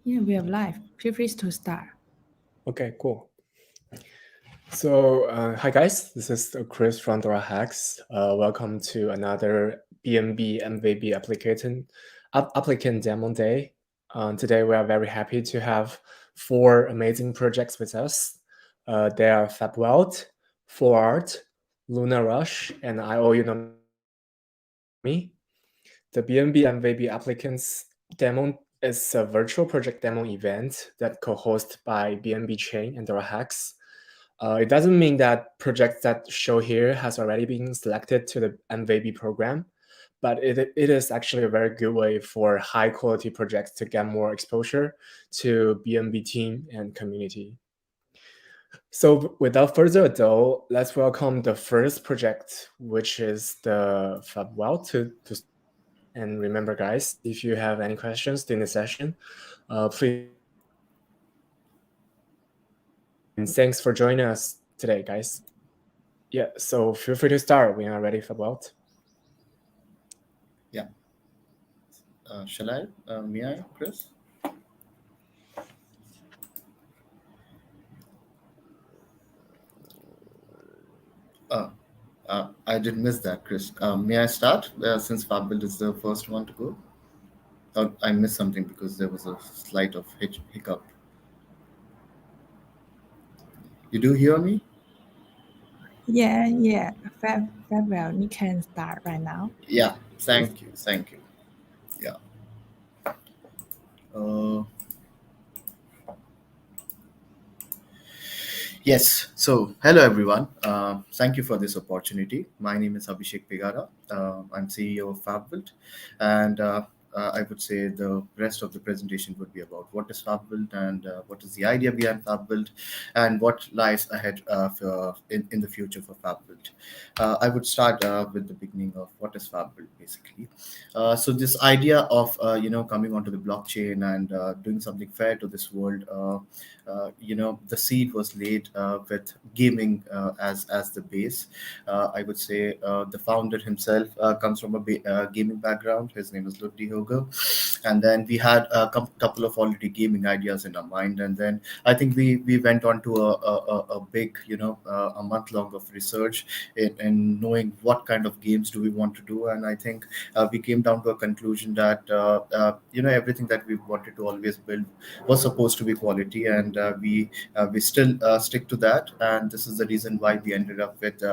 Yeah, we are live. Feel free to start. Okay, cool. So, hi guys, this is Chris from DoraHacks. Welcome to another BNB MVB applicant demo day. Today, we are very happy to have four amazing projects with us. They are Fabwelt, Forart, Luna Rush, and I owe you know me. The BNB MVB applicants demo is a virtual project demo event that co-hosted by BNB Chain and DoraHacks. It doesn't mean that projects that show here has already been selected to the MVB program, but it is actually a very good way for high quality projects to get more exposure to BNB team and community. So without further ado, let's welcome the first project, which is the Fabwelt to and remember, guys, if you have any questions during the session, please let us know. And thanks for joining us today, guys. Yeah, so feel free to start. We are ready for Fabwelt. Yeah. Shall I? May I, Chris? Uh, I did miss that, Chris. May I start since Fabwelt is the first one to go? I missed something because there was a slight of hiccup. You do hear me? Yeah. Fabwelt, you can start right now. Yeah. Thank you. Yeah. Uh, yes. So, hello everyone. Thank you for this opportunity. My name is Abhishek Pegara. I'm CEO of Fabwelt, and I would say the rest of the presentation would be about what is Fabwelt and what is the idea behind Fabwelt and what lies ahead in the future for Fabwelt. I would start with the beginning of what is Fabwelt basically. So this idea of coming onto the blockchain and doing something fair to this world, the seed was laid with gaming as the base. I would say the founder himself comes from a gaming background. His name is Ludwig Hoger, and then we had a couple of already gaming ideas in our mind, and then I think we went on to a big a month long of research in knowing what kind of games do we want to do, and I think we came down to a conclusion that everything that we wanted to always build was supposed to be quality, and we still stick to that, and this is the reason why we ended up with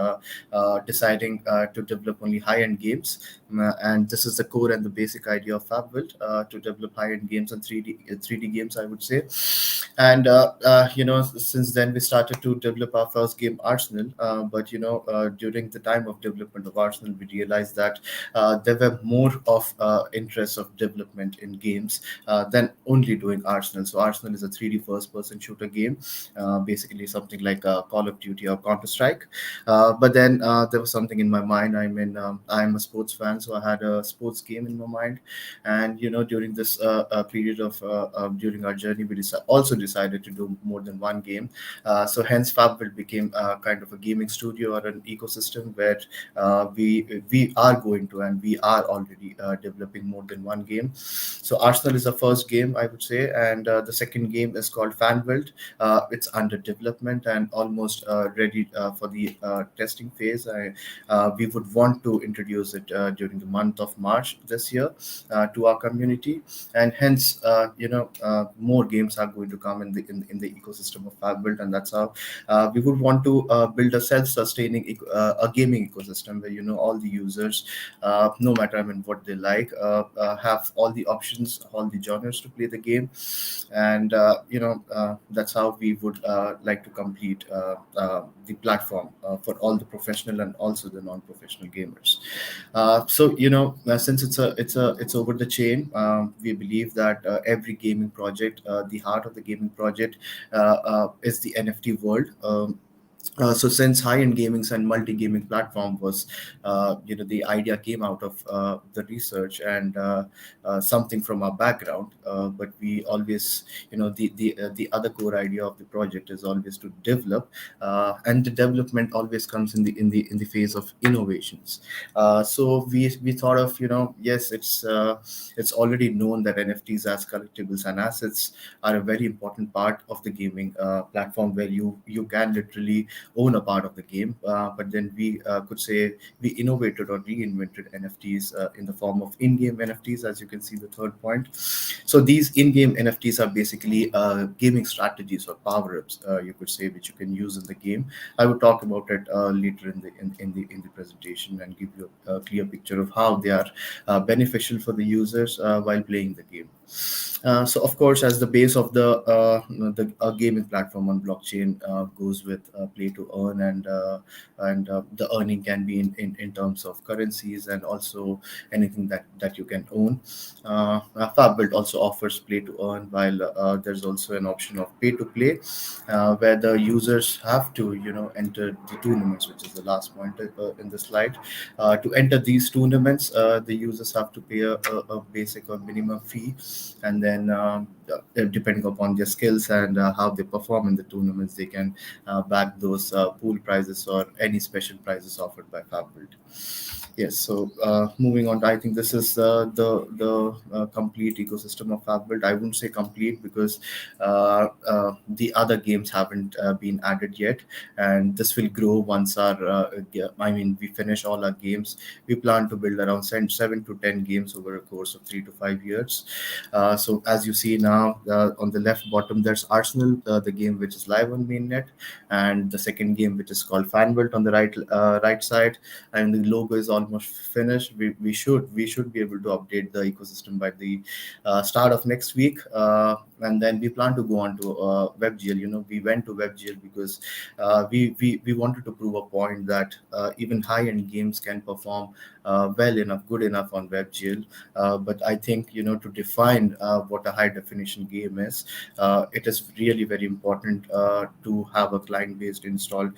deciding to develop only high-end games. And this is the core and the basic idea of Fabwelt, to develop high-end games and 3D games, I would say. And since then we started to develop our first game, Arsenal. But during the time of development of Arsenal, we realized that there were more of interests of development in games than only doing Arsenal. So Arsenal is a 3D first-person shooter game, basically something like Call of Duty or Counter Strike. But then there was something in my mind. I'm a sports fan, so I had a sports game in my mind. And during this period of during our journey, we also decided to do more than one game. So hence, Fabwelt became kind of a gaming studio or an ecosystem where we are going to and we are already developing more than one game. So Arsenal is the first game, I would say, and the second game is called Fanwelt. It's under development and almost ready for the testing phase. We would want to introduce it during the month of March this year to our community, and hence, more games are going to come in the ecosystem of Fabwelt, and that's how we would want to build a self-sustaining a gaming ecosystem where all the users, no matter what they like, have all the options, all the genres to play the game, and that's how we would like to complete the platform for all the professional and also the non-professional gamers. Since it's over the chain, we believe that every gaming project, the heart of the gaming project, is the NFT world. So since high-end gaming and multi-gaming platform was, the idea came out of the research and something from our background. But we always, the other core idea of the project is always to develop, and the development always comes in the phase of innovations. So we thought of, yes, it's already known that NFTs as collectibles and assets are a very important part of the gaming platform, where you can literally own a part of the game. But then we could say we innovated or reinvented NFTs in the form of in-game NFTs, as you can see the third point. So these in-game NFTs are basically gaming strategies or power-ups, you could say, which you can use in the game. I would talk about it later in the presentation and give you a clear picture of how they are beneficial for the users while playing the game. So of course, as the base of the gaming platform on blockchain goes with play to earn, and the earning can be in terms of currencies and also anything that you can own. Fabwelt also offers play to earn, while there's also an option of pay to play, where the users have to enter the tournaments, which is the last point in the slide. To enter these tournaments, the users have to pay a basic or minimum fee, and then depending upon their skills and how they perform in the tournaments, they can back those pool prizes or any special prizes offered by Fabwelt. Yes, so moving on, I think this is the complete ecosystem of Fabwelt. I wouldn't say complete because the other games haven't been added yet, and this will grow once we finish all our games. We plan to build around 7 to 10 games over a course of 3 to 5 years. So as you see now, on the left bottom, there's Arsenal, the game which is live on mainnet, and the second game which is called Fanwelt on the right side, and the logo is almost finished. We should be able to update the ecosystem by the start of next week, and then we plan to go on to WebGL. We went to WebGL because we wanted to prove a point that even high-end games can perform good enough on WebGL. But I think to define what a high-definition game is, it is really very important to have a client-based installed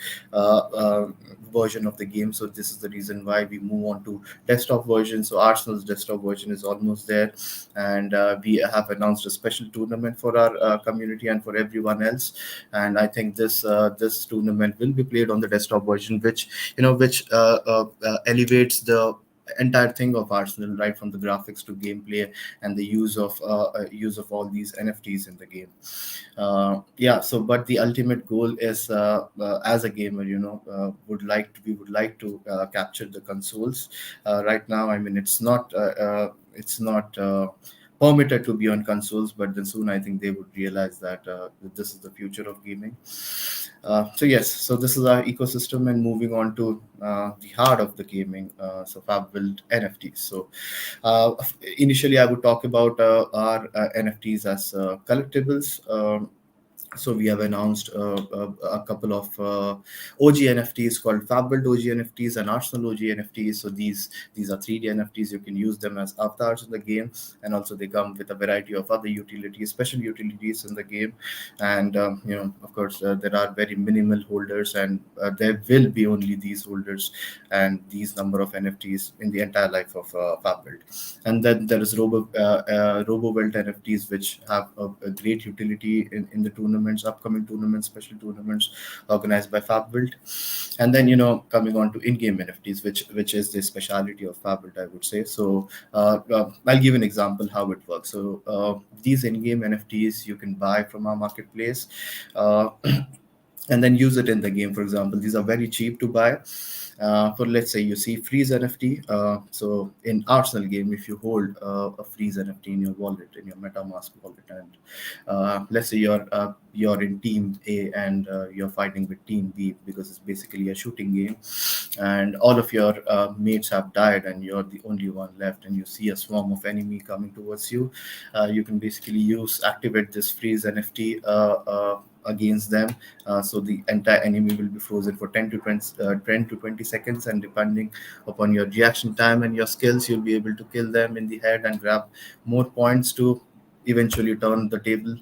version of the game. So this is the reason why we move on to desktop version. So Arsenal's desktop version is almost there, and we have announced a special tournament for our community and for everyone else. And I think this tournament will be played on the desktop version, which elevates the entire thing of Arsenal, right from the graphics to gameplay and the use of all these NFTs in the game. So but the ultimate goal is, as a gamer, we would like to capture the consoles. Right now, I mean, it's not permitted to be on consoles, but then soon I think they would realize that this is the future of gaming. So this is our ecosystem, and moving on to the heart of the gaming. So Fabwelt NFTs. So initially I would talk about our NFTs as collectibles. So we have announced a couple of OG NFTs called Fabwelt OG NFTs and Arsenal OG NFTs. So these are 3D NFTs. You can use them as avatars in the game, and also they come with a variety of other utilities, special utilities in the game. And of course, there are very minimal holders, and there will be only these holders and these number of NFTs in the entire life of Fabwelt. And then there is RoboWelt NFTs, which have a great utility in the upcoming tournaments, special tournaments organized by Fabwelt. And then coming on to in-game NFTs, which is the speciality of Fabwelt, I would say. So I'll give an example how it works. So these in-game NFTs you can buy from our marketplace, and then use it in the game. For example, these are very cheap to buy. For, let's say, you see freeze NFT. So in Arsenal game, if you hold a freeze NFT in your wallet, in your MetaMask wallet, and let's say you're in team A and you're fighting with team B, because it's basically a shooting game, and all of your mates have died and you're the only one left, and you see a swarm of enemy coming towards you, you can basically activate this freeze NFT against them. So the entire enemy will be frozen for 10 to 20 seconds, and depending upon your reaction time and your skills, you'll be able to kill them in the head and grab more points to eventually turn the table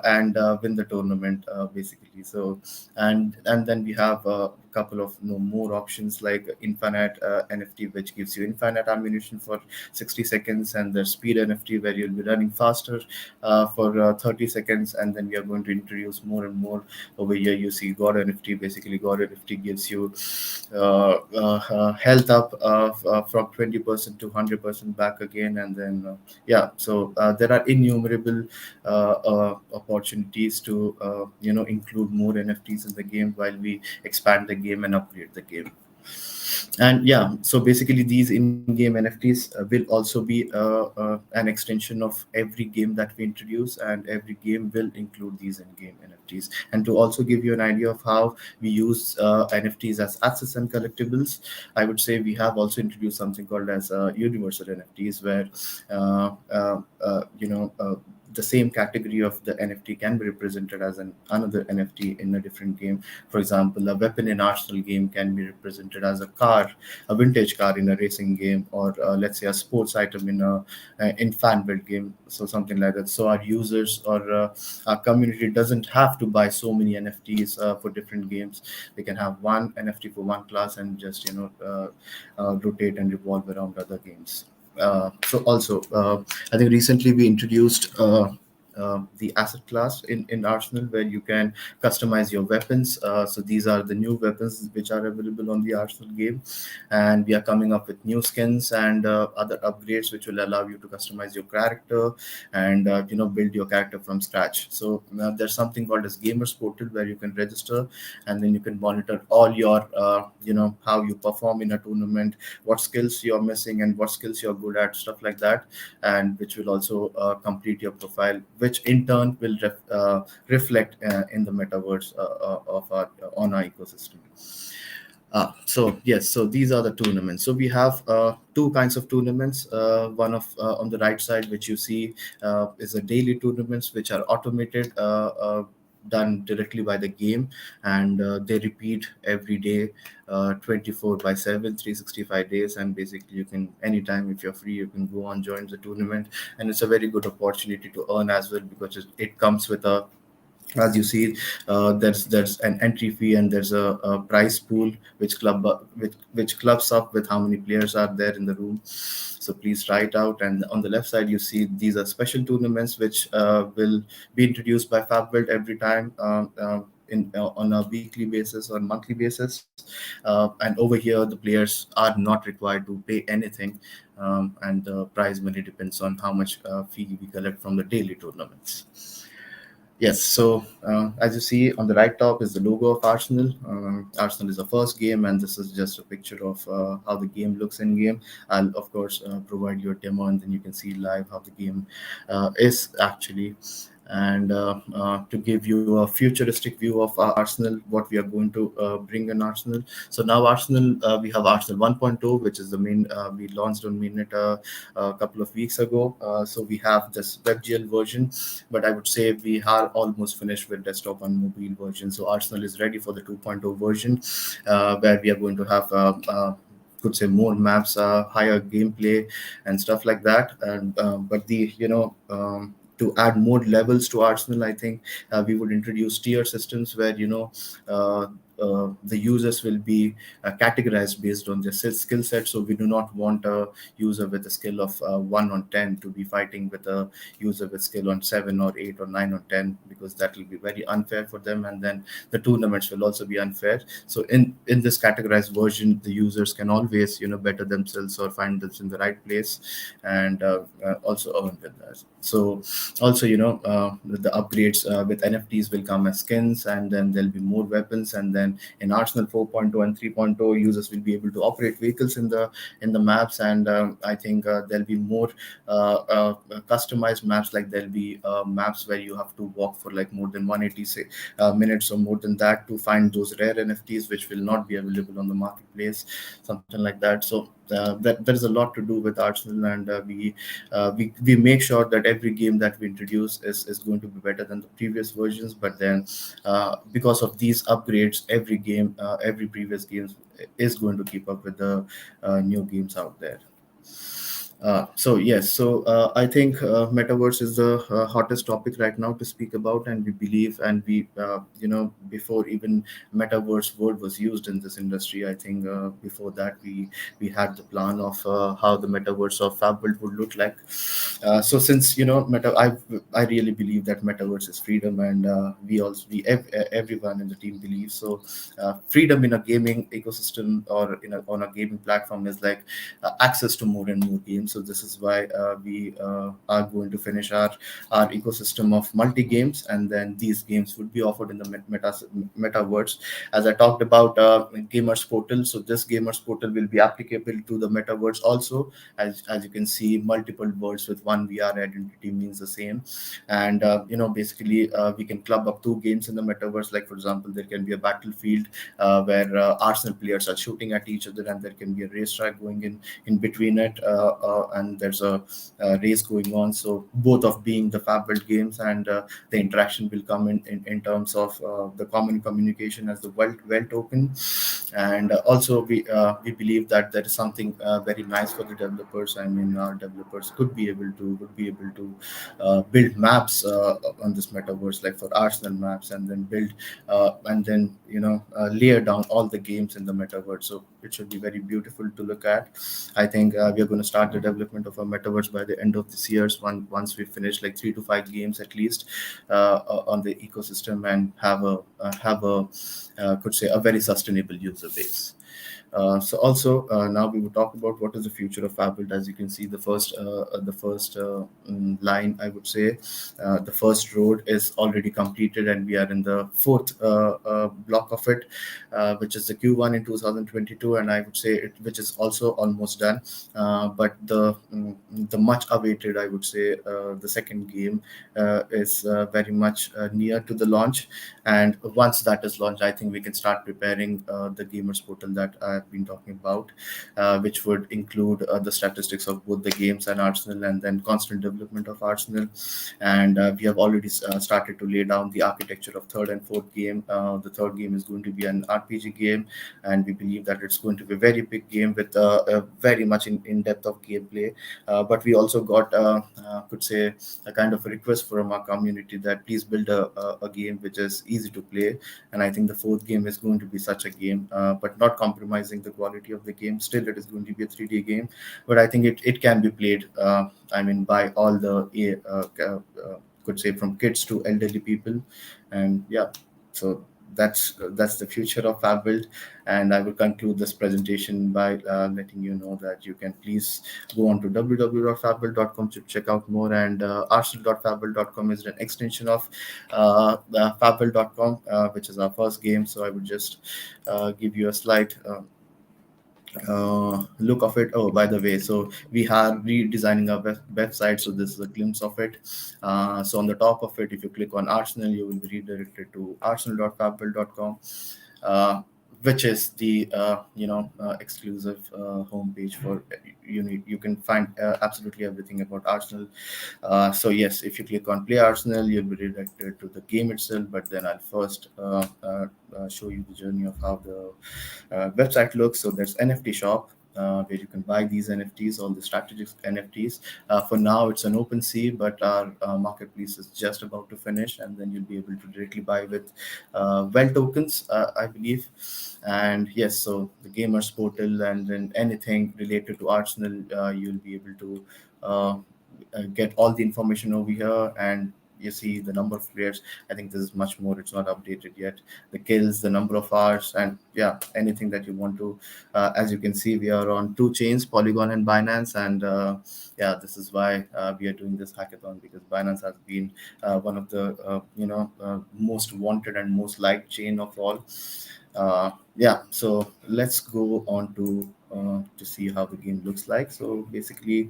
and win the tournament basically. So and then we have a couple of more options like infinite NFT, which gives you infinite ammunition for 60 seconds, and there's speed NFT where you'll be running faster for 30 seconds. And then we are going to introduce more and more over here. You see God NFT. Basically, God NFT gives you health up from 20% to 100% back again. And then yeah, so there are innumerable opportunities to include more NFTs in the game while we expand the game and upgrade the game. And yeah, so basically these in-game NFTs will also be an extension of every game that we introduce, and every game will include these in-game NFTs. And to also give you an idea of how we use NFTs as assets and collectibles, I would say we have also introduced something called as universal NFTs, where the same category of the NFT can be represented as another NFT in a different game. For example, a weapon in Arsenal game can be represented as a car, a vintage car in a racing game, or let's say a sports item in Fanbelt game, so something like that. So our users or our community doesn't have to buy so many NFTs for different games. They can have one NFT for one class and just rotate and revolve around other games. So also, I think recently we introduced the asset class in Arsenal, where you can customize your weapons. So these are the new weapons which are available on the Arsenal game, and we are coming up with new skins and other upgrades which will allow you to customize your character and build your character from scratch. So there's something called as Gamers Portal, where you can register, and then you can monitor all your how you perform in a tournament, what skills you're missing and what skills you're good at, stuff like that, and which will also complete your profile, which in turn will reflect in the metaverse of our on our ecosystem. So yes, so these are the tournaments. So we have two kinds of tournaments. One of on the right side, which you see, is a daily tournaments, which are automated, done directly by the game, and they repeat every day, 24/7, 365 days. And basically, you can anytime, if you're free, you can go on, join the tournament, and it's a very good opportunity to earn as well, because it comes with a, as you see, there's an entry fee, and there's a prize pool which clubs up with how many players are there in the room. So please try it out. And on the left side, you see these are special tournaments which will be introduced by Fabwelt every time, on a weekly basis or monthly basis. And over here, the players are not required to pay anything, and the prize money depends on how much fee we collect from the daily tournaments. Yes, so as you see on the right top is the logo of Arsenal. Arsenal is the first game, and this is just a picture of how the game looks in game. I'll of course provide you a demo, and then you can see live how the game is actually. And to give you a futuristic view of Arsenal, what we are going to bring in Arsenal. So now Arsenal, we have Arsenal 1.0, which is the main, we launched on mainnet a couple of weeks ago. So we have this WebGL version, but I would say we are almost finished with desktop and mobile version. So Arsenal is ready for the 2.0 version, where we are going to have could say more maps, higher gameplay and stuff like that. And but the to add more levels to Arsenal, I think we would introduce tier systems where the users will be categorized based on their skill set. So we do not want a user with a skill of 1 on 10 to be fighting with a user with skill on 7 or 8 or 9 or 10, because that will be very unfair for them, and then the tournaments will also be unfair. So in this categorized version, the users can always better themselves or find themselves in the right place, and also earn with that. So also the upgrades with NFTs will come as skins, and then there'll be more weapons. And then in Arsenal 4.0 and 3.0, users will be able to operate vehicles in the maps. And I think there'll be more customized maps. Like there'll be maps where you have to walk for like more than 180 minutes or more than that to find those rare NFTs which will not be available on the marketplace, something like that. So there's a lot to do with Arsenal, and we make sure that every game that we introduce is going to be better than the previous versions. But then because of these upgrades, every previous game is going to keep up with the new games out there. I think metaverse is the hottest topic right now to speak about, and we believe, and we, before even metaverse word was used in this industry, I think before that we had the plan of how the metaverse of Fabwelt would look like. So since I really believe that metaverse is freedom, and everyone in the team believes so. Freedom in a gaming ecosystem or on a gaming platform is like access to more and more games. So this is why we are going to finish our ecosystem of multi games, and then these games would be offered in the metaverse. As I talked about gamers portal, so this gamers portal will be applicable to the metaverse also. As you can see, multiple worlds with one VR identity means the same, and basically we can club up two games in the metaverse. Like for example, there can be a battlefield where Arsenal players are shooting at each other, and there can be a racetrack going in between it, and there's a race going on. So both of being the Fabwelt games, and the interaction will come in terms of the common communication as the well token. And also we believe that there is something very nice for the developers. I mean, our developers would be able to build maps on this metaverse, like for Arsenal maps, and then build and then layer down all the games in the metaverse. So it should be very beautiful to look at. I think we are going to start the development of a metaverse by the end of this year. Once we finish like 3 to 5 games at least on the ecosystem, and have a could say a very sustainable user base. So also now we will talk about what is the future of Fabwelt. As you can see, the first line, I would say, the first road is already completed, and we are in the fourth block of it, which is the Q1 in 2022, and I would say which is also almost done. But the much awaited, I would say, the second game is very much near to the launch. And once that is launched, I think we can start preparing the gamers portal that I've been talking about, which would include the statistics of both the games and Arsenal, and then constant development of Arsenal. And we have already started to lay down the architecture of third and fourth game. The third game is going to be an RPG game, and we believe that it's going to be a very big game with a very much in depth of gameplay. But we also got, could say, a kind of a request from our community that please build a game which is easy to play. And I think the fourth game is going to be such a game, but not compromising the quality of the game. Still, it is going to be a 3D game, but I think it can be played, I mean, by all the could say from kids to elderly people. And yeah, so that's the future of Fabwelt. And I will conclude this presentation by letting you know that you can please go on to www.fabwelt.com to check out more. And arsenal.fabwelt.com is an extension of fabwelt.com, which is our first game. So I would just give you a slight look of it. Oh, by the way, so we are redesigning our website. So this is a glimpse of it. So on the top of it, if you click on Arsenal, you will be redirected to arsenal.fabwelt.com, which is the exclusive homepage for you can find absolutely everything about Arsenal. So yes, if you click on Play Arsenal, you'll be redirected to the game itself. But then I'll first show you the journey of how the website looks. So there's NFT shop, where you can buy these NFTs, all the strategic NFTs. For now, it's an open sea, but our marketplace is just about to finish, and then you'll be able to directly buy with well tokens, I believe. And yes, so the gamers portal, and then anything related to Arsenal, you'll be able to get all the information over here. And you see the number of players. I think this is much more, it's not updated yet. The kills, the number of hours, and yeah, anything that you want to. As you can see, we are on 2 chains, Polygon and Binance. And yeah, this is why we are doing this hackathon, because Binance has been one of the most wanted and most liked chain of all. Yeah, so let's go on to see how the game looks like. So basically,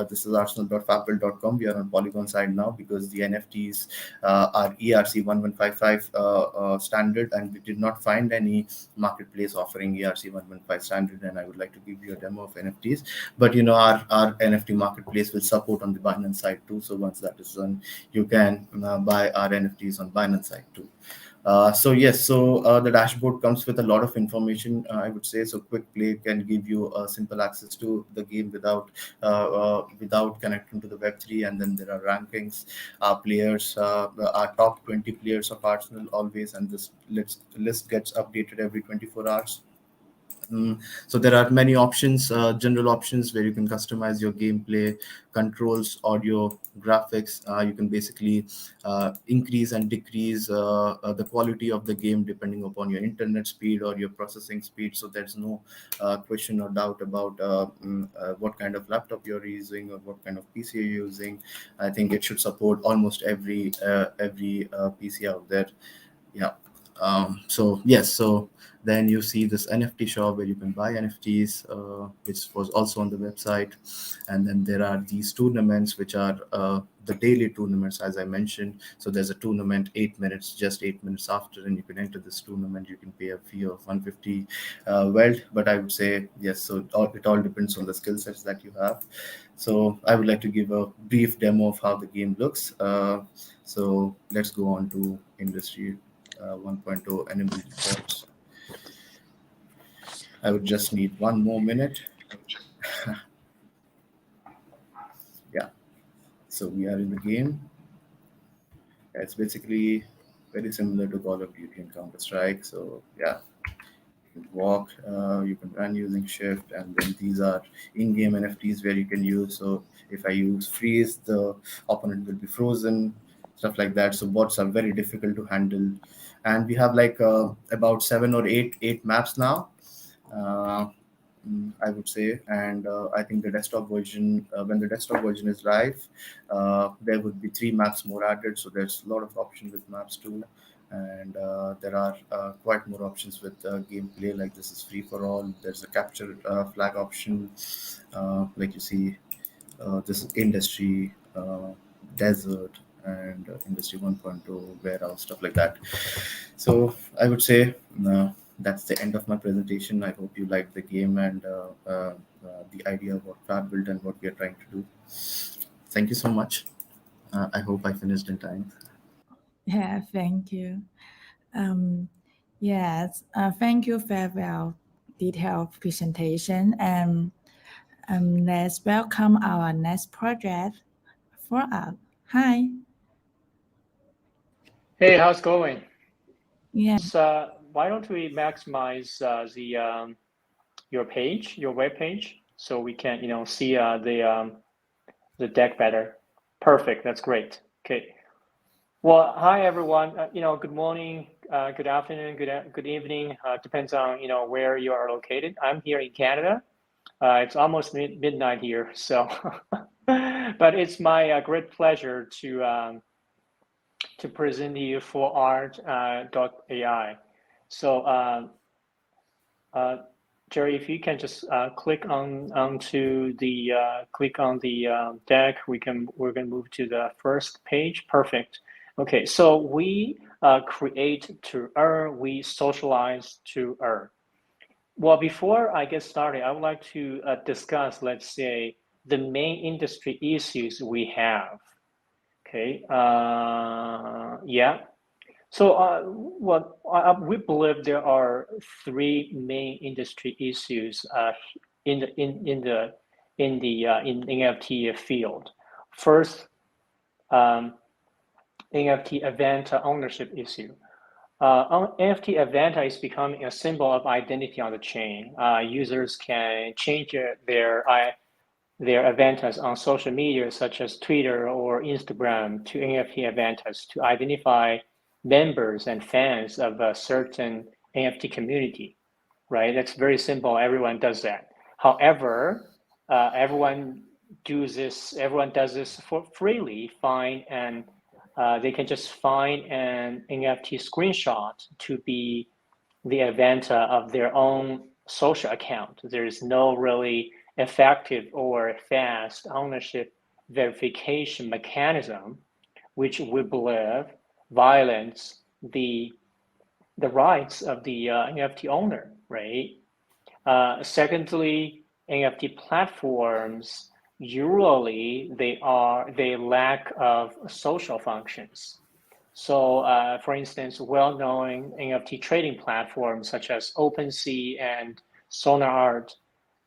this is arsenal.fabwelt.com. We are on Polygon side now because the NFTs are ERC 1155 standard, and we did not find any marketplace offering ERC 115 standard. And I would like to give you a demo of NFTs. But our NFT marketplace will support on the Binance side too. So once that is done, you can buy our NFTs on Binance side too. The dashboard comes with a lot of information, I would say. So quick play can give you simple access to the game without connecting to the Web3. And then there are rankings, players, our top 20 players of Arsenal always, and this list gets updated every 24 hours. So there are many options, general options where you can customize your gameplay, controls, audio, graphics. You can basically increase and decrease the quality of the game depending upon your internet speed or your processing speed. So there's no question or doubt about what kind of laptop you're using or what kind of PC you're using. I think it should support almost every PC out there. Yeah. So then you see this NFT shop where you can buy NFTs, which was also on the website. And then there are these tournaments, which are the daily tournaments, as I mentioned. So there's a tournament, 8 minutes, just 8 minutes after, and you can enter this tournament. You can pay a fee of 150 Welt. But I would say, yes, so it all depends on the skill sets that you have. So I would like to give a brief demo of how the game looks. So let's go on to industry 1.0 enable reports. I would just need one more minute. Yeah. So we are in the game. It's basically very similar to Call of Duty and Counter-Strike. So yeah, you can walk, you can run using shift, and then these are in-game NFTs where you can use. So if I use freeze, the opponent will be frozen, stuff like that. So bots are very difficult to handle, and we have like about 7 or 8 maps now. Uh, I would say, and I think the desktop version, when the desktop version is live, there would be 3 maps more added. So there's a lot of options with maps too, and there are quite more options with gameplay. Like this is free for all. There's a capture flag option, like you see. This is industry, desert, and industry 1.0 warehouse, stuff like that. So I would say that's the end of my presentation. I hope you liked the game and the idea of what Fabwelt and what we are trying to do. Thank you so much. I hope I finished in time. Yeah, thank you. Yes, thank you for your detailed presentation. And let's welcome our next project, Forart. Hi. Hey, how's it going? Yeah. Why don't we maximize your page, your web page, so we can see the deck better. Perfect. That's great. Okay. Well, hi everyone. Good morning, good afternoon, good evening. Depends on where you are located. I'm here in Canada. It's almost midnight here, so but it's my great pleasure to present you Forart.ai. So Jerry, if you can just click on the deck, we're gonna move to the first page. Perfect. Okay, so we create to earn, we socialize to earn. Well, before I get started, I would like to discuss, let's say, the main industry issues we have. Okay. Yeah. So we believe there are 3 main industry issues in NFT field. First, NFT event ownership issue. NFT event is becoming a symbol of identity on the chain. Users can change their avatars on social media such as Twitter or Instagram to NFT avatars to identify members and fans of a certain NFT community, right? That's very simple. Everyone does that. However, everyone does this for freely. Fine, and they can just find an NFT screenshot to be the avatar of their own social account. There is no really effective or fast ownership verification mechanism, which we believe violates the rights of the NFT owner, right? Secondly, NFT platforms usually they lack of social functions. So, for instance, well-known NFT trading platforms such as OpenSea and Forart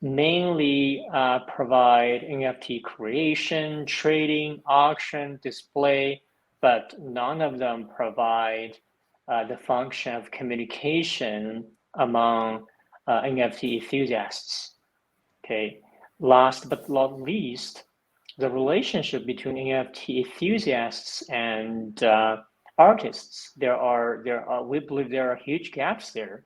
mainly provide NFT creation, trading, auction, display, but none of them provide the function of communication among NFT enthusiasts. Okay. Last but not least, the relationship between NFT enthusiasts and artists, we believe there are huge gaps there.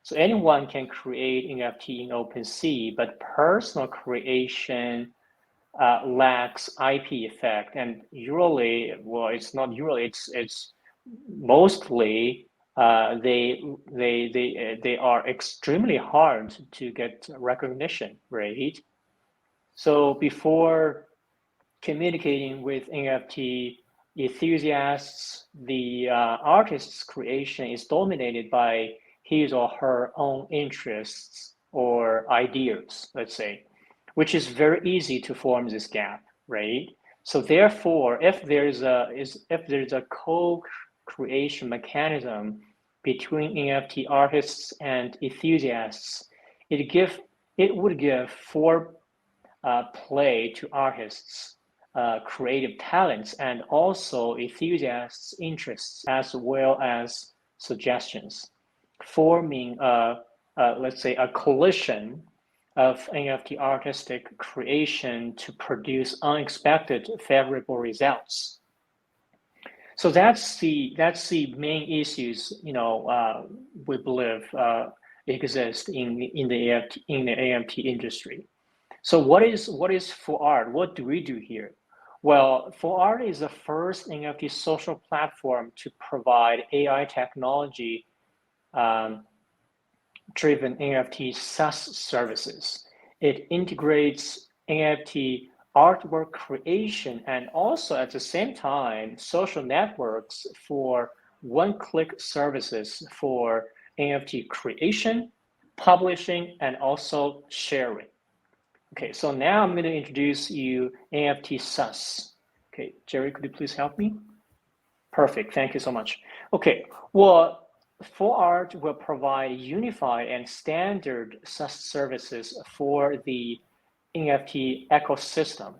So anyone can create NFT in OpenSea, but personal creation lacks IP effect, and usually, well, it's not usually, it's mostly they are extremely hard to get recognition, right? So before communicating with NFT enthusiasts, the artist's creation is dominated by his or her own interests or ideas, let's say, which is very easy to form this gap, right? So therefore, if there's a co-creation mechanism between NFT artists and enthusiasts, it would give play to artists' creative talents and also enthusiasts' interests, as well as suggestions, forming let's say a coalition of NFT artistic creation to produce unexpected favorable results. So that's the main issues, we believe exist in the NFT industry. So what is Forart? What do we do here? Well, Forart is the first NFT social platform to provide AI technology driven NFT SaaS services. It integrates NFT artwork creation and also at the same time social networks for one-click services for NFT creation, publishing, and also sharing. Okay, so now I'm going to introduce you NFT SaaS. Okay, Jerry, could you please help me? Perfect, thank you so much. Okay, well, Forart will provide unified and standard SaaS services for the NFT ecosystem,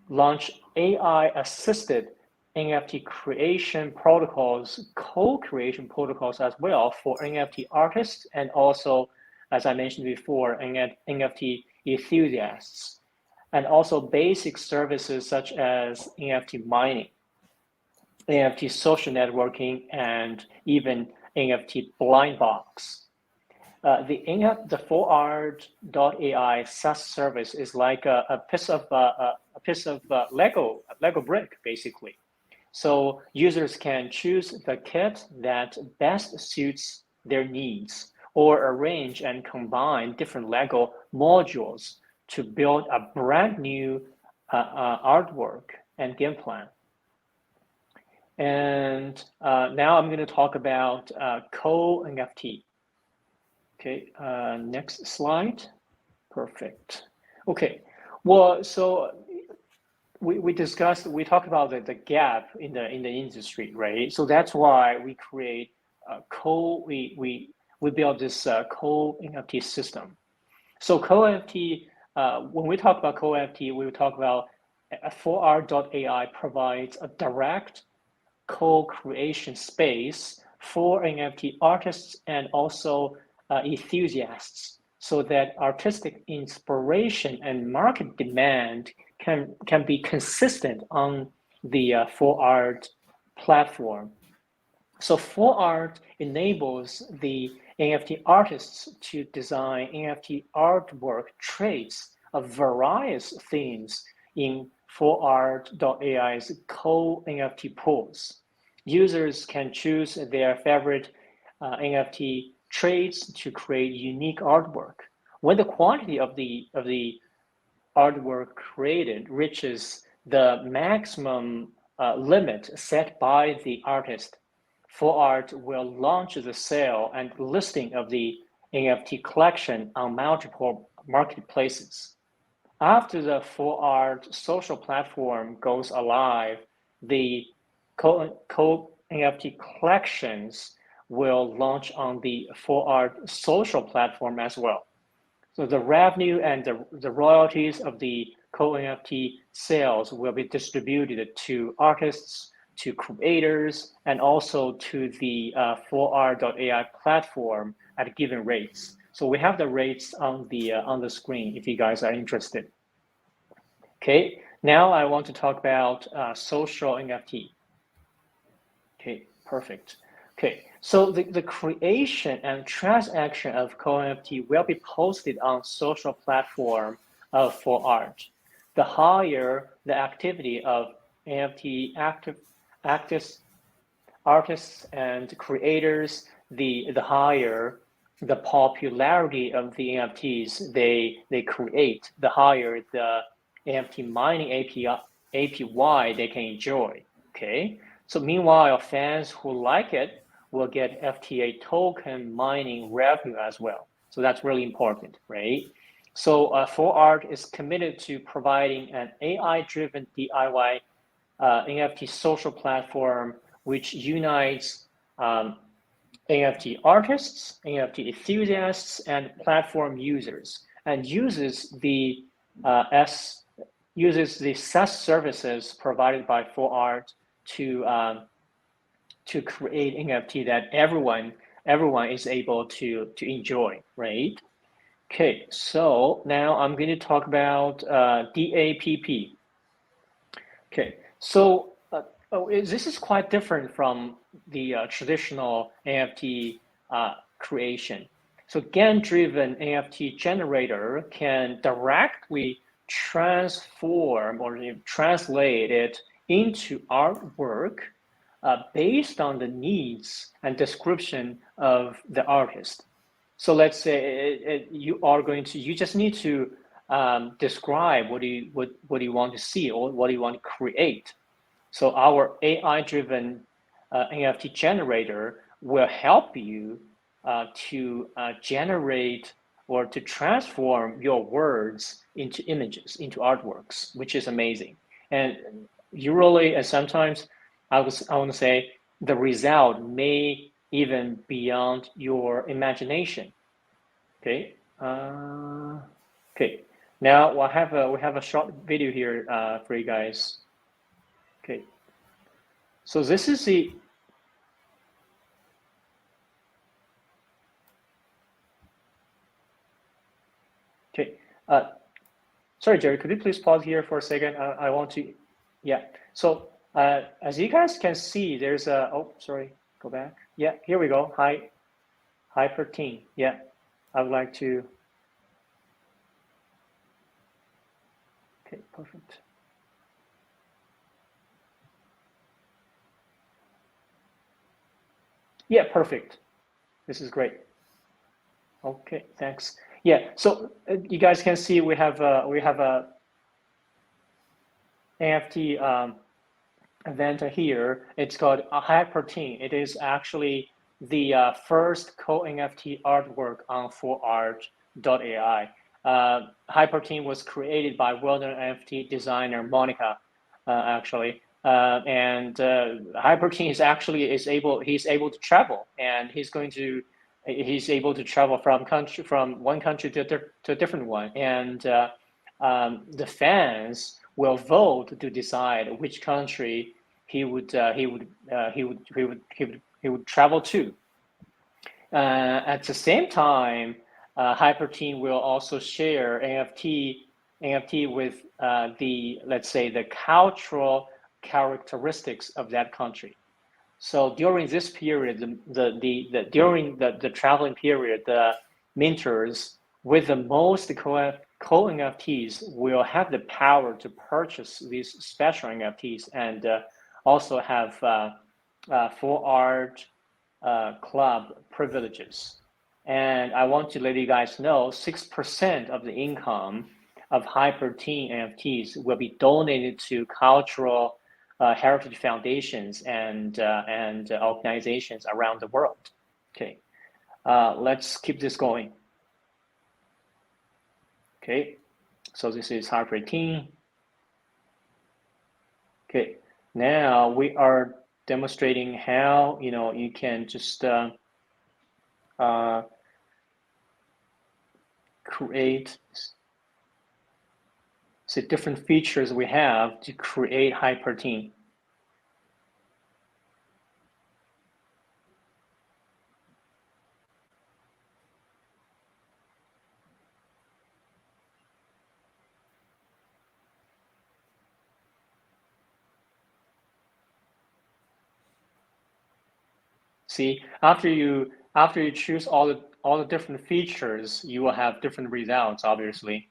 launch AI-assisted NFT creation protocols, co-creation protocols as well for NFT artists, and also, as I mentioned before, NFT enthusiasts, and also basic services such as NFT mining, NFT social networking, and even NFT blind box. The Forart.ai SaaS service is like a piece of Lego brick, basically. So users can choose the kit that best suits their needs, or arrange and combine different Lego modules to build a brand new artwork and game plan. And now I'm going to talk about co-NFT. Okay, next slide. Perfect. Okay, well, so we talked about the gap in the industry, right? So that's why we create we build this co-NFT system. So co-NFT, when we talk about co-NFT, we will talk about Forart.ai provides a direct co-creation space for NFT artists and also enthusiasts, so that artistic inspiration and market demand can be consistent on the Forart platform. So Forart enables the NFT artists to design NFT artwork traits of various themes in Forart.ai's co-NFT pools. Users can choose their favorite NFT traits to create unique artwork. When the quantity of the artwork created reaches the maximum limit set by the artist, Forart will launch the sale and listing of the NFT collection on multiple marketplaces. After the Forart social platform goes alive, the NFT collections will launch on the Forart social platform as well. So the revenue and the royalties of the co-NFT sales will be distributed to artists, to creators, and also to the Forart.ai platform at given rates. So we have the rates on the screen if you guys are interested. Okay, now I want to talk about social NFT. Okay, perfect. Okay, so the creation and transaction of co-NFT will be posted on social platform of Forart. The higher the activity of NFT artists and creators, the higher the popularity of the NFTs they create, the higher the NFT mining APY they can enjoy. Okay, so meanwhile, fans who like it will get FTA token mining revenue as well. So that's really important, right? So Forart is committed to providing an AI-driven DIY NFT social platform which unites NFT artists, NFT enthusiasts, and platform users, and uses the SaaS services provided by Forart to create NFT that everyone is able to enjoy, right? Okay, so now I'm going to talk about DAPP. Okay, so this is quite different from the traditional NFT creation. So GAN-driven NFT generator can directly transform or translate it into artwork based on the needs and description of the artist. So let's say you just need to describe what you want to see or what you want to create. So our AI-driven NFT generator will help you to generate or to transform your words into images, into artworks, which is amazing. And usually, and sometimes, I want to say the result may even beyond your imagination. Okay. Okay. Now we have a short video here for you guys. Okay. So this is the okay. Sorry, Jerry, could you please pause here for a second? I want to, yeah. So as you guys can see, there's a, oh, sorry, go back. Yeah, here we go. Hi, Hyperteam. Yeah, I would like to. Okay, perfect. Yeah, perfect. This is great. Okay, thanks. Yeah, so you guys can see we have a NFT event here. It's called a Hyperteam. It is actually the first co-NFT artwork on Forart.ai. Hyperteam was created by well-known NFT designer Monica, actually. And Hyperteam is able to travel, and he's able to travel from one country to a different one, and the fans will vote to decide which country he would travel to. At the same time, Hyperteam will also share NFT with let's say the cultural characteristics of that country. So during this period, during the traveling period, the minters with the most co-NFTs will have the power to purchase these special NFTs and also have Forart club privileges. And I want to let you guys know 6% of the income of Hyperteam NFTs will be donated to cultural heritage foundations and organizations around the world. Okay, let's keep this going. Okay, so this is Hyperteam. Okay, now we are demonstrating how you can just create the different features we have to create hyperteam. See, after you choose all the different features, you will have different results, obviously.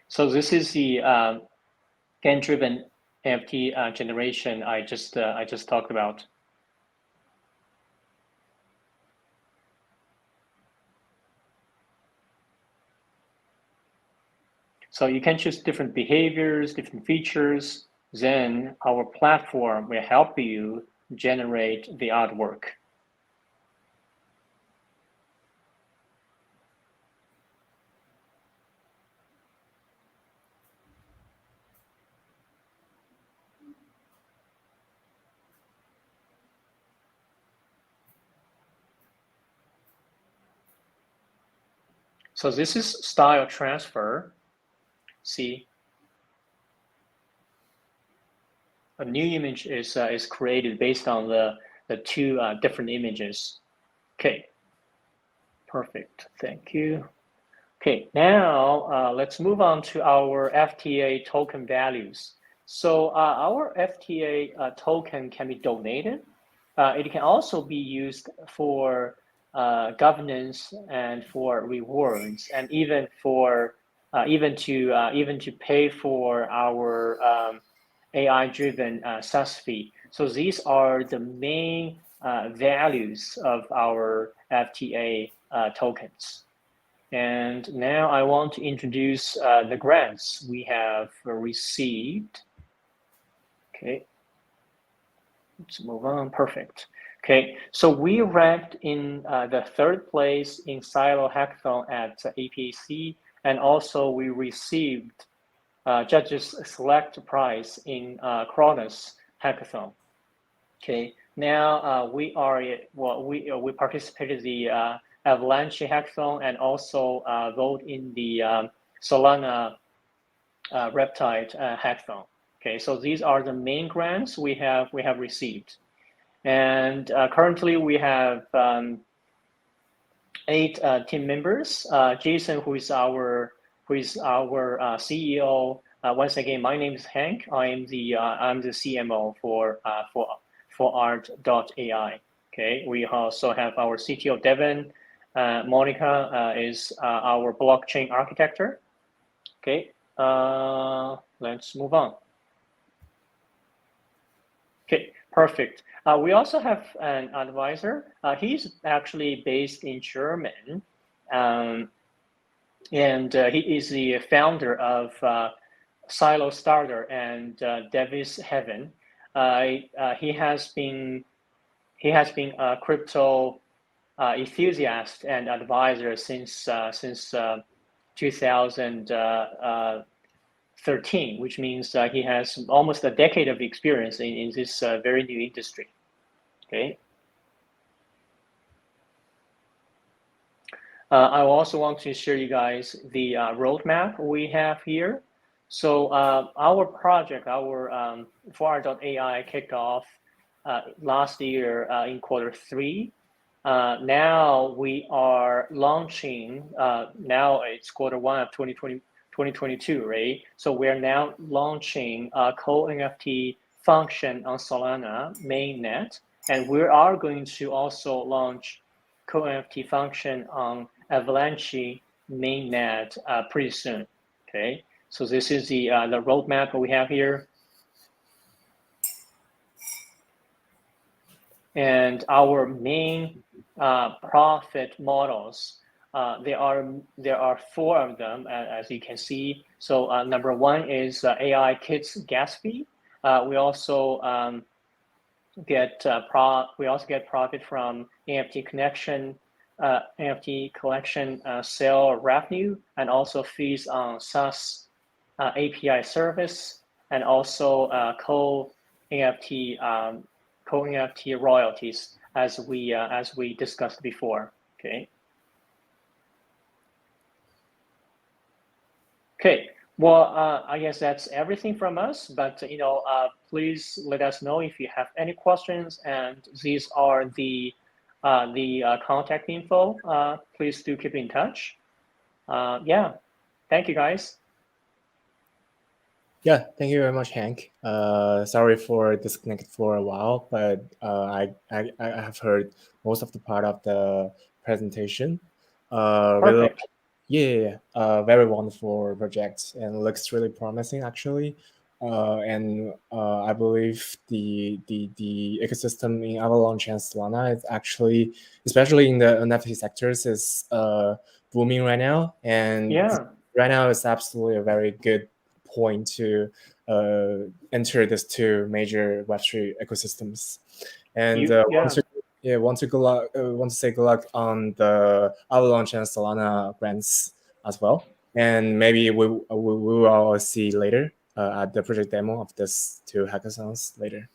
So this is the GAN-driven NFT generation I just talked about. So you can choose different behaviors, different features. Then our platform will help you generate the artwork. So this is style transfer. See, a new image is created based on the two different images. Okay, perfect. Thank you. Okay, now let's move on to our FTA token values. So our FTA token can be donated. It can also be used for governance and for rewards, and even for even to pay for our AI-driven SaaS fee. So these are the main values of our FTA tokens. And now I want to introduce the grants we have received. Okay, let's move on. Perfect. Okay, so we ranked in the 3rd place in Silo Hackathon at APAC, and also we received Judges Select Prize in Kronos Hackathon. Okay, now we participated in the Avalanche Hackathon and also vote in the Solana Reptide Hackathon. Okay, so these are the main grants we have received, and currently we have 8 team members. Jason, who is our CEO. Once again, my name is Hank. I'm the CMO for Forart.ai. Okay, we also have our CTO Devin. Monica is our blockchain architect. Okay, let's move on. Okay, perfect. We also have an advisor. He's actually based in Germany, and he is the founder of Silo Starter and Davis Heaven. He has been a crypto enthusiast and advisor since 2013, which means he has almost a decade of experience in this very new industry. Okay. I also want to share you guys the roadmap we have here. So our project, our Forart.ai kicked off last year in Q3. Now we are launching, now it's Q1 of 2022, right? So we're now launching a co-NFT function on Solana mainnet, and we are going to also launch co-NFT function on Avalanche mainnet pretty soon. Okay, so this is the roadmap we have here. And our main profit models, there are 4 of them, as you can see. So number 1 is AI Kids gas fee. We also get profit from NFT collection sale revenue, and also fees on SaaS API service, and also co-NFT royalties, as we discussed before. Okay. Well, I guess that's everything from us. But please let us know if you have any questions. And these are the contact info. Please do keep in touch. Yeah. Thank you, guys. Yeah, thank you very much, Hank. Sorry for disconnected for a while, but I have heard most of the part of the presentation. Really, Perfect. very wonderful project and looks really promising actually. And I believe the ecosystem in Avalanche and Solana is actually, especially in the NFT sectors, is booming right now. And Yeah. right now it's absolutely a very good point to enter these 2 major Web3 ecosystems. And want to say good luck on the Avalanche and Solana grants as well. And maybe we will all see later at the project demo of this 2 hackathons later.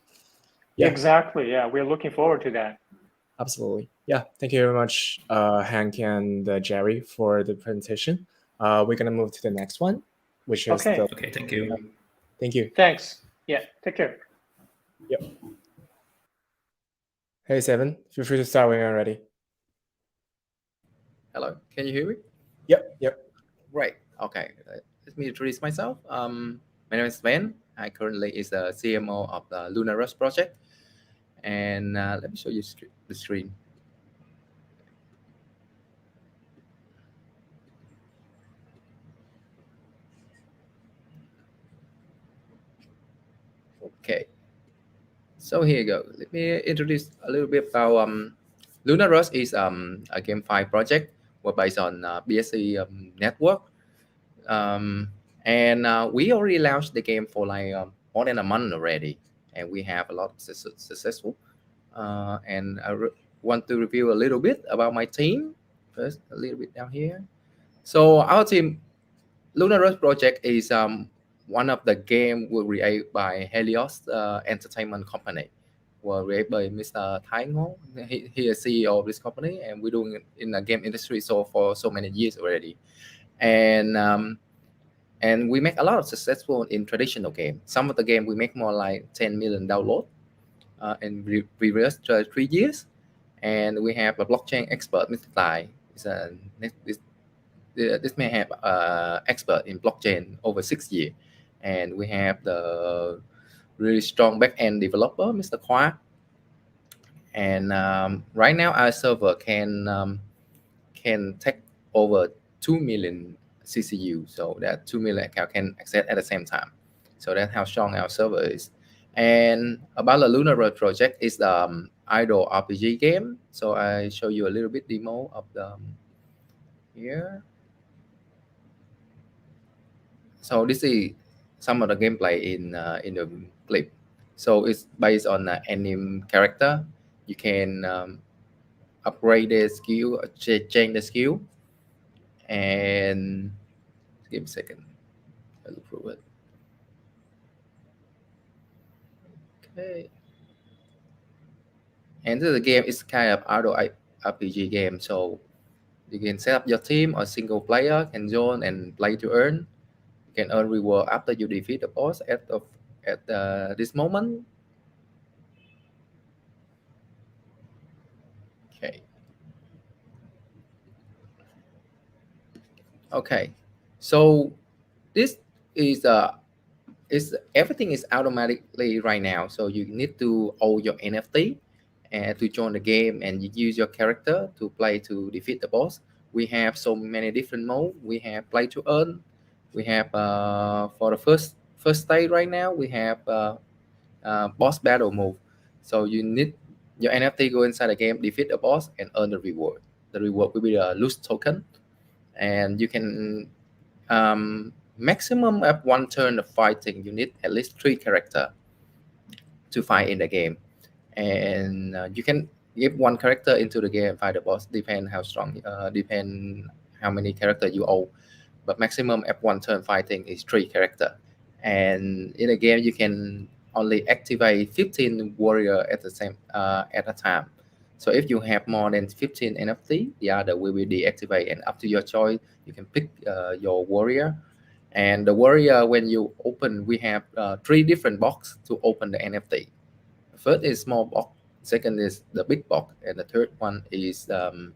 Yeah. Exactly. Yeah, we're looking forward to that. Absolutely. Yeah. Thank you very much, Hank and Jerry, for the presentation. We're gonna move to the next one, which is Okay. Thank you. Thank you. Thanks. Yeah. Take care. Yep. Hey, Seven. Feel free to start when you're ready. Hello. Can you hear me? Yep. Right. Okay. Let me introduce myself. My name is Sven. I currently is the CMO of the Lunar Rush project. And let me show you the screen. Okay. So here you go. Let me introduce a little bit about Lunar Rush is a GameFi project. We're based on BSC network. And we already launched the game for like more than a month already, and we have a lot of successful. And I want to review a little bit about my team first, a little bit down here. So our team, Lunar Rush project, is one of the game were created by Helios Entertainment Company. Were created by Mr. Thái Ngô. He is CEO of this company, and we're doing it in the game industry for so many years already. And we make a lot of successful in traditional game. Some of the game we make more like 10 million download in previous 3 years. And we have a blockchain expert, Mr. Tai. This may have expert in blockchain over 6 years. And we have the really strong back-end developer, Mr. Khoa. And right now our server can take over 2 million CCU, so that 2 million account can access at the same time. So that's how strong our server is. And about the Lunar Road project is the idle RPG game. So I show you a little bit demo of the here. So this is some of the gameplay in the clip. So it's based on the anime character. You can upgrade the skill, change the skill, and give me a second. I'll look through it. Okay. And the game is kind of auto RPG game, so you can set up your team or single player can join and play to earn. You can earn reward after you defeat the boss at this moment. Okay. Okay. So this is everything is automatically right now. So you need to own your NFT and to join the game, and you use your character to play to defeat the boss. We have so many different modes. We have play to earn. We have for the first stage right now we have boss battle mode. So you need your NFT go inside the game, defeat the boss, and earn the reward. The reward will be a loose token, and you can maximum at one turn of fighting. You need at least 3 characters to fight in the game, and you can give 1 character into the game and fight the boss. Depend how strong, depend how many characters you own. But maximum at one turn fighting is 3 characters. And in a game, you can only activate 15 warrior at the same at a time. So if you have more than 15 NFT, the other will be deactivated, and up to your choice. You can pick your warrior. And the warrior, when you open, we have 3 different boxes to open the NFT. First is small box, second is the big box, and the third one is the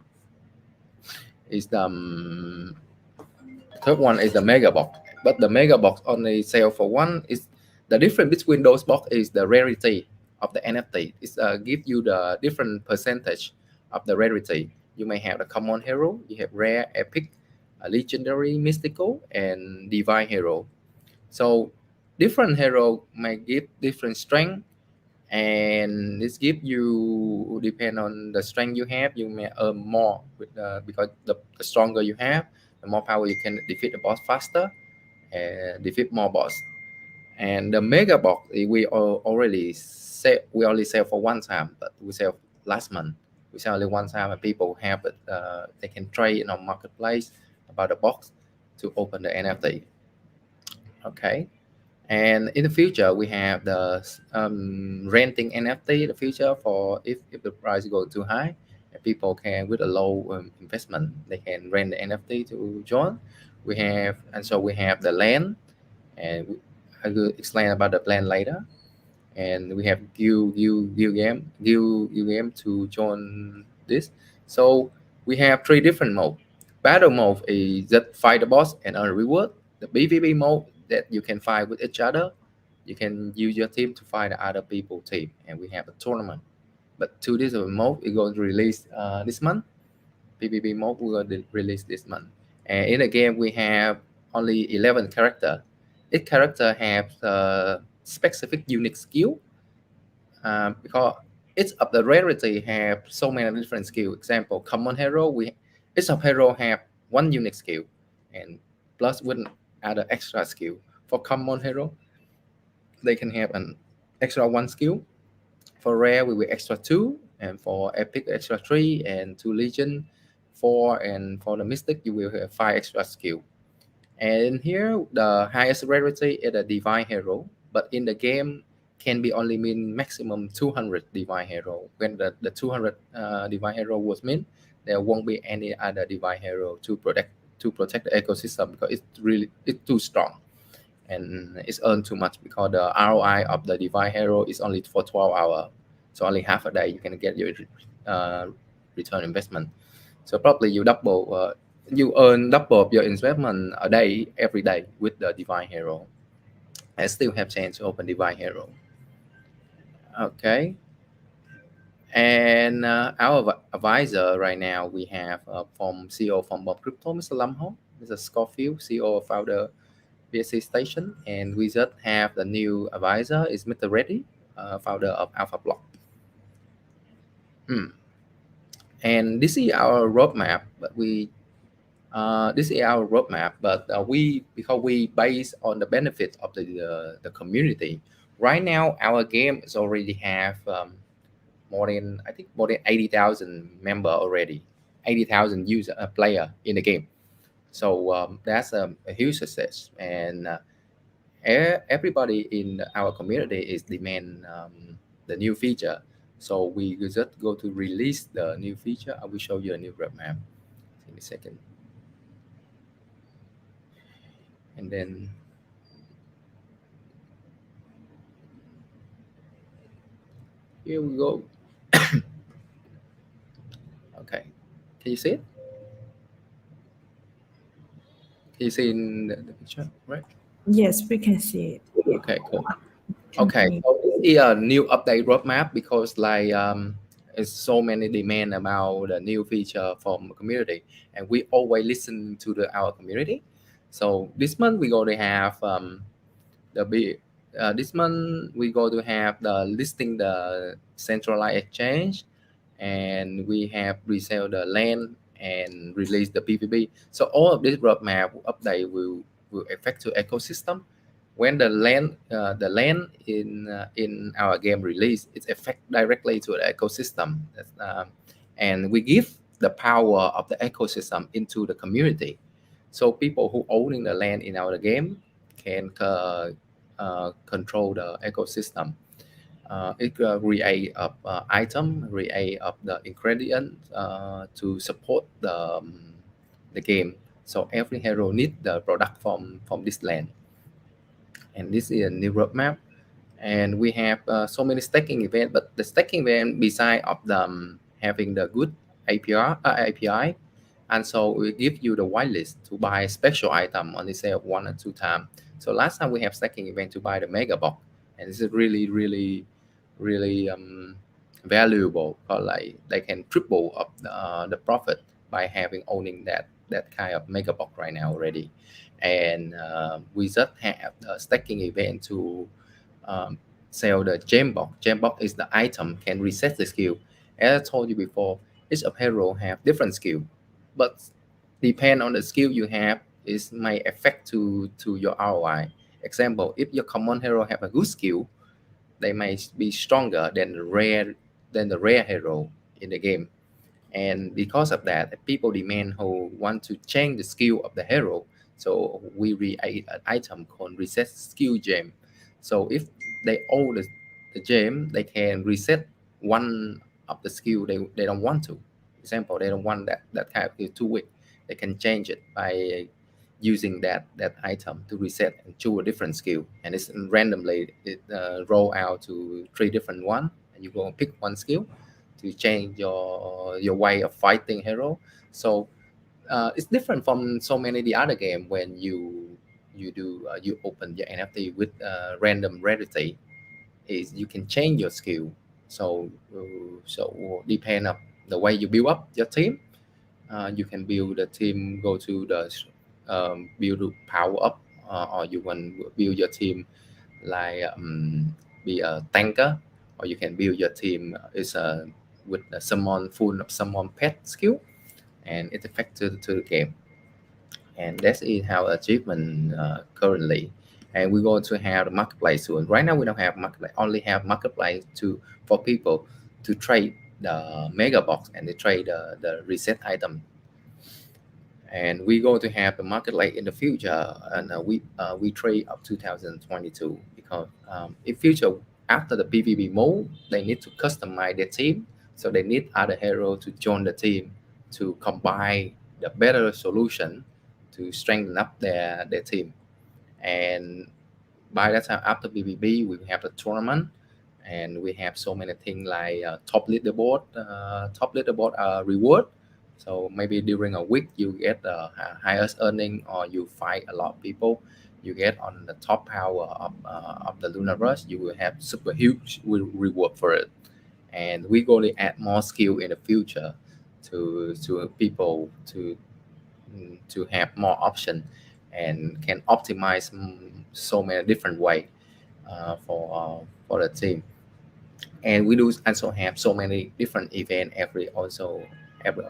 third one is the mega box. But the mega box only sell for one. Is the difference between those box is the rarity of the NFT. It's give you the different percentage of the rarity. You may have the common hero, you have rare, epic, legendary, mystical, and divine hero. So different hero may give different strength, and this give you, depend on the strength you have, you may earn more with because the stronger you have, the more power you can defeat the boss faster and defeat more boss. And the mega box we already sell, we only sell for one time, but we sell last month. We sell only one time, and people have it. They can trade in our marketplace about the box to open the NFT. Okay. And in the future, we have the renting NFT. The future for if the price go too high, people can, with a low investment, they can rent the NFT to join. We have, and so we have the land, and I will explain about the plan later. And we have guild game to join this. So we have 3 different modes. Battle mode is just fight the boss and earn reward. The PvP mode, that you can fight with each other. You can use your team to fight the other people team, and we have a tournament. But 2 different mode is going to release this month. PvP mode will release this month. And in the game, we have only 11 characters. Each character has specific unique skill, because each of the rarity have so many different skill. Example, common hero, each of hero have 1 unique skill, and plus one other extra skill. For common hero, they can have an extra 1 skill. For rare, we will extra 2, and for epic extra 3, and 2 legion 4, and for the mystic you will have 5 extra skill. And here the highest rarity is a divine hero, but in the game can be only mean maximum 200 divine hero. When the 200 divine hero was meant, there won't be any other divine hero to protect the ecosystem, because it's too strong and it's earned too much, because the ROI of the divine hero is only for 12 hours. So only half a day you can get your return investment. So probably you earn double of your investment a day, every day, with the divine hero, and still have chance to open divine hero. Okay. And our advisor right now, we have from CEO from Bob Crypto, Mr. Lam Ho, Mr. Scofield, CEO of founder BSC Station, and we just have the new advisor is Mr. Reddy, founder of Alpha Block. And this is our roadmap, but because we based on the benefit of the community. Right now, our game is already have more than 80,000 member already, 80,000 user player in the game. So that's a huge success, and everybody in our community is demand the new feature. So we just go to release the new feature. I will show you a new roadmap. Give me a second. And then here we go. Okay, can you see it? Can you see in the picture, right? Yes, we can see it. Okay, cool. Okay, so this is a new update roadmap, because it's so many demand about the new feature from the community, and we always listen to our community. So this month we're going to have this month we go to have the listing the centralized exchange, and we have resell the land and release the PVB. So all of this roadmap update will affect to ecosystem. When the land in our game release, it affect directly to the ecosystem. And we give the power of the ecosystem into the community. So people who owning the land in our game can control the ecosystem. It create of item, create of the ingredient to support the game. So every hero need the product from this land. And this is a new roadmap. And we have so many staking event, but the staking event beside of them having the good API, and so we give you the whitelist to buy special item on the sale 1 or 2 times. So last time we have staking event to buy the mega box, and this is really valuable, because like they can triple up the profit by having owning that kind of mega box right now already. And we just have the staking event to sell the gem box. Gem box is the item can reset the skill. As I told you before, each of hero have different skill, but depend on the skill you have is may affect to your ROI. Example, if your common hero have a good skill, they may be stronger than the rare hero in the game. And because of that, people demand who want to change the skill of the hero. So we create an item called reset skill gem. So if they own the gem, they can reset one of the skill they don't want to. Example, they don't want that kind of skill too weak. They can change it by using that item to reset and choose a different skill. And it's randomly roll out to 3 different one, and you go and pick one skill to change your way of fighting hero. So it's different from so many the other game when you open your NFT with random rarity. Is you can change your skill. So depend on the way you build up your team. You can build the team, go to the build power up, or you want build your team like be a tanker, or you can build your team is with someone full of someone pet skill, and it affects to the game. And that is how achievement currently. And we're going to have the marketplace soon. Right now we don't have marketplace, only have marketplace for people to trade the mega box and they trade the reset item. And we're going to have the marketplace in the future, and we trade up 2022, because in future after the PvP mode, they need to customize their team, so they need other hero to join the team to combine the better solution to strengthen up their team. And by that time after PvP, we have the tournament, and we have so many things like top leaderboard reward. So maybe during a week you get the highest earning, or you fight a lot of people, you get on the top power of the Lunar Rush, you will have super huge reward for it. And we're going to add more skill in the future to people to have more option and can optimize so many different way for the team. And we do also have so many different event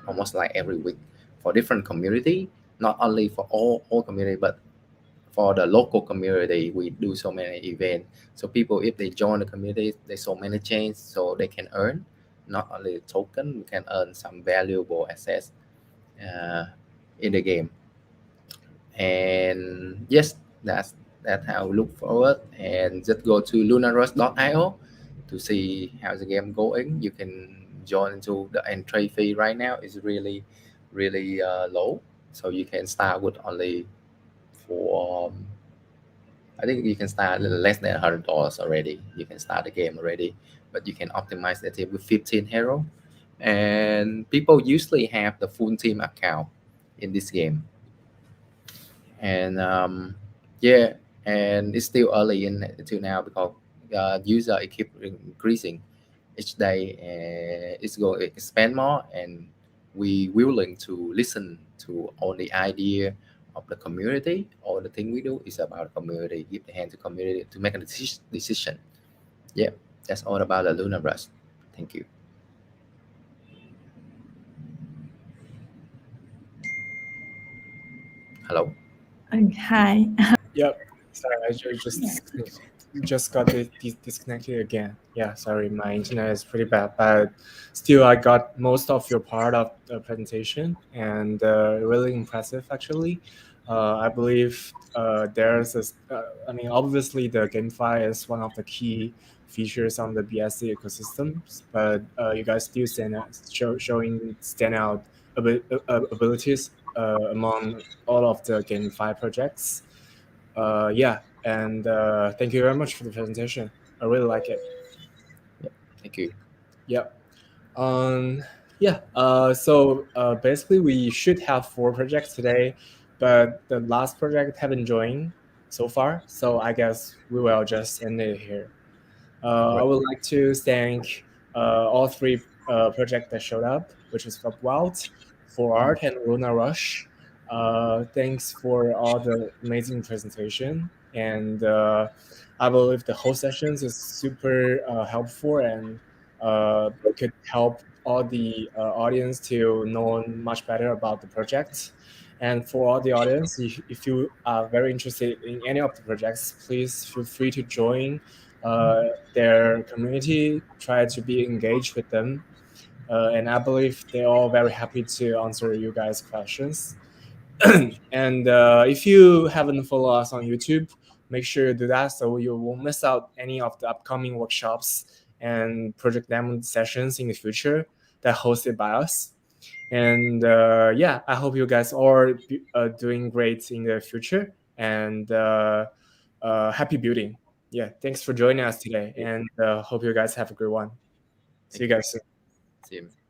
almost like every week for different community, not only for all community, but for the local community. We do so many events, so people, if they join the community, there's so many chains, so they can earn not only token, we can earn some valuable assets in the game. And yes, that's how we look forward. And just go to lunarrush.io to see how the game going. You can join into the entry fee right now is really low, so you can start with only for I think you can start a little less than $100 already. You can start the game already, but you can optimize the team with 15 hero. And people usually have the full team account in this game. And yeah, and it's still early until now, because user keep increasing each day. It's going to expand more, and we willing to listen to all the idea of the community. All the thing we do is about the community. Give the hand to community to make a decision. Yeah, that's all about the Luna Rush. Thank you. Hello. Hi. Yep. Sorry, I just got disconnected again. Yeah, sorry, my internet is pretty bad, but still, I got most of your part of the presentation, and really impressive actually. I believe there's I mean, obviously the GameFi is one of the key features on the BSC ecosystems, but you guys still showing standout abilities among all of the GameFi projects. Yeah, and thank you very much for the presentation. I really like it. Thank you. Yep. Yeah. So basically, we should have 4 projects today, but the last project haven't joined so far. So I guess we will just end it here. I would like to thank all 3 projects that showed up, which is Fabwelt, Forart, and Luna Rush. Thanks for all the amazing presentation, and I believe the whole sessions is super helpful and could help all the audience to know much better about the project. And for all the audience, if you are very interested in any of the projects, please feel free to join their community, try to be engaged with them. And I believe they're all very happy to answer you guys' questions. And if you haven't followed us on YouTube, make sure you do that so you won't miss out any of the upcoming workshops and project demo sessions in the future that hosted by us. And yeah, I hope you guys are doing great in the future, and happy building. Yeah, thanks for joining us today, and hope you guys have a great one. See you guys soon. See you.